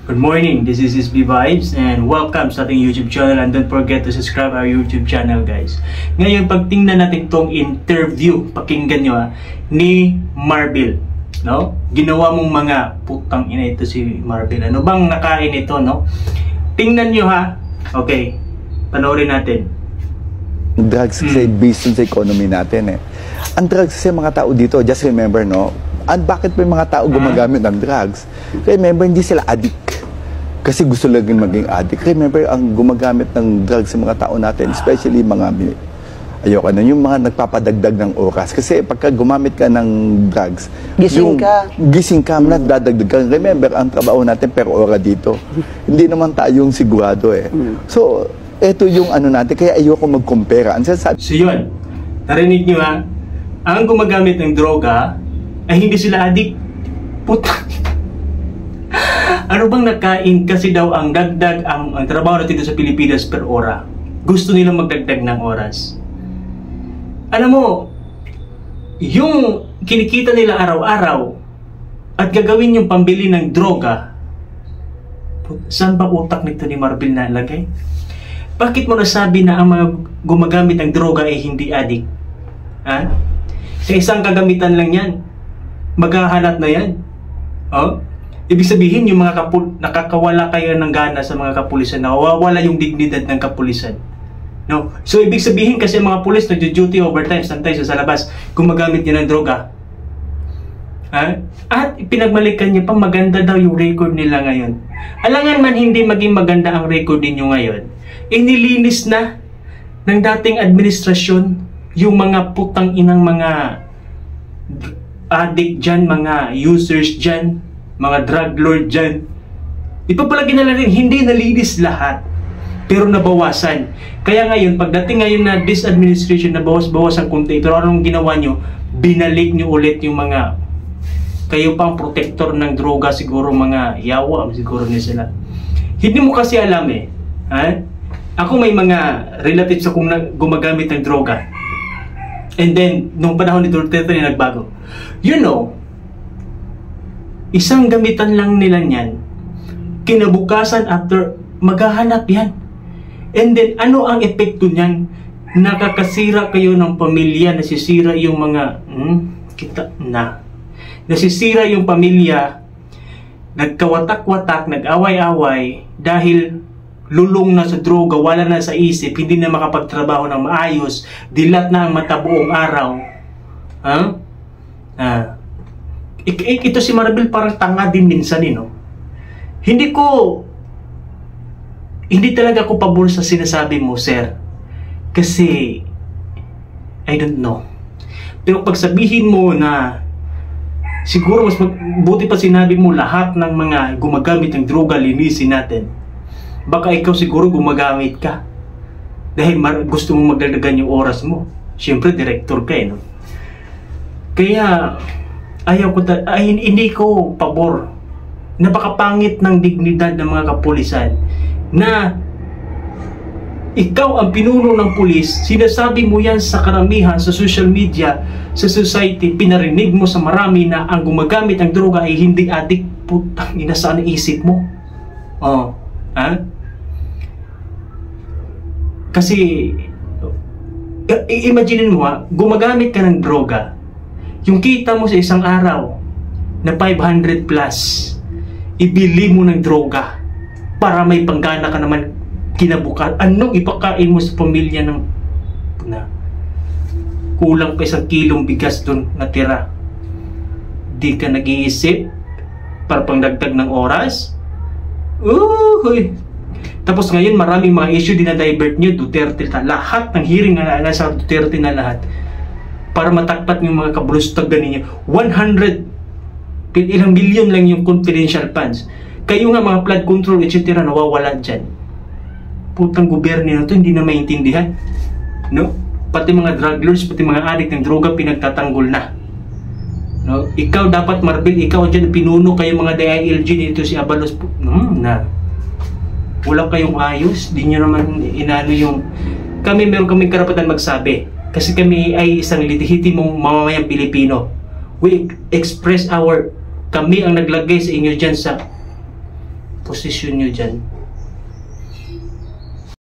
Good morning, this is SB Vibes and welcome sa ating YouTube channel, and don't forget to subscribe our YouTube channel, guys. Ngayon, pagtingnan natin tong interview, pakinggan nyo ni Marbil, no? Ginawa mong mga putang ina ito si Marbil. Ano bang nakain ito, no? Tingnan nyo ha. Okay, panoorin natin. Drugs kasi based sa economy natin Ang drugs kasi mga tao dito, just remember, no? Bakit may mga tao gumagamit ng drugs? Remember, hindi sila addict. Kasi gusto lang maging addict. Remember, ang gumagamit ng drugs sa mga tao natin, especially mga, ayoko na, yung mga nagpapadagdag ng oras. Kasi pagka gumamit ka ng drugs, gising ka, dadagdag ka. Remember, ang trabaho natin per ora dito. Hindi naman tayong sigurado So, eto yung ano natin, kaya ayoko mag-compare. So yun, narinig nyo ha, ang gumagamit ng droga ay hindi sila addict. Puta. Ano bang nakain? Kasi daw ang dagdag, ang trabaho natin dito sa Pilipinas per ora. Gusto nilang magdagdag ng oras. Alam mo, yung kinikita nila araw-araw at gagawin yung pambili ng droga, saan ba utak nito ni Marbil na lagay? Bakit mo nasabi na ang mga gumagamit ng droga ay hindi addict? Ha? Sa isang kagamitan lang yan, maghahanap na yan. Oh? Ibig sabihin, yung mga nakakawala kayo ng gana sa mga kapulisan, nawawala yung dignidad ng kapulisan. No? So, ibig sabihin kasi mga pulis nagjo-duty overtime, sometimes sa labas, gumagamit niya ng droga. Ha? At pinagmalikan niya pa, maganda daw yung record nila ngayon. Alangan man hindi maging maganda ang record ninyo ngayon, inilinis na ng dating administrasyon yung mga putang inang mga addict dyan, mga users dyan, mga drug lord dyan. Ipapalagi na lang rin, hindi nalinis lahat, pero nabawasan. Kaya ngayon, pagdating ngayon na this administration, nabawas-bawas ang konti, pero anong ginawa nyo? Binalik nyo ulit yung mga, kayo pang protector ng droga, siguro mga yawa, siguro niya sila. Hindi mo kasi alam ha? Ako may mga relatives akong gumagamit ng droga. And then, nung panahon ni Duterte na nagbago. You know, isang gamitan lang nila niyan, kinabukasan after, maghahanap yan. And then, ano ang epekto niyan? Nakakasira kayo ng pamilya, nasisira yung mga, nasisira yung pamilya, nagkawatak-watak, nag-away-away, dahil lulong na sa droga, wala na sa isip, hindi na makapagtrabaho ng maayos, dilat na ang mata buong araw. Ito si Marbil parang tanga din minsan no? Hindi talaga ako pabor sa sinasabi mo, sir. Kasi I don't know. Pero pag sabihin mo na siguro mas buti pa sinabi mo lahat ng mga gumagamit ng droga linisin natin. Baka ikaw siguro gumagamit ka dahil gusto mong magdagdagan yung oras mo. Siyempre, director ka no? Kaya hindi ko pabor. Napakapangit ng dignidad ng mga kapulisan na ikaw ang pinuno ng pulis, sinasabi mo yan sa karamihan, sa social media, sa society, pinarinig mo sa marami na ang gumagamit ng droga ay hindi addict. Putang ina, saan isip mo? Kasi imagine mo gumagamit ka ng droga, yung kita mo sa isang araw na 500 plus, ibili mo ng droga para may panggana ka naman kinabukasan. Anong ipakain mo sa pamilya ng kulang pa 1 kilong bigas doon natira? Di ka nag-iisip para pangdagdag ng oras? Tapos ngayon maraming mga issue dinadivert nyo, Duterte lahat ng hearing na nasa Duterte na lahat para matakpat yung mga kabulustagan ninyo. 100 ilang billion lang yung confidential funds. Kayo nga mga flood control etc. nawawala dyan. Putang gobyerno na to, hindi na maintindihan, no? Pati mga drug lords, pati mga addict ng droga pinagtatanggol na, no? Ikaw dapat Marbil, ikaw dyan pinuno kayo mga DILG dito si Abalos wala kayong ayos, di nyo naman inano yung meron kaming karapatan magsabi kasi kami ay isang lehitimong mamamayang Pilipino. We express kami ang naglagay sa inyo dyan sa posisyon nyo dyan.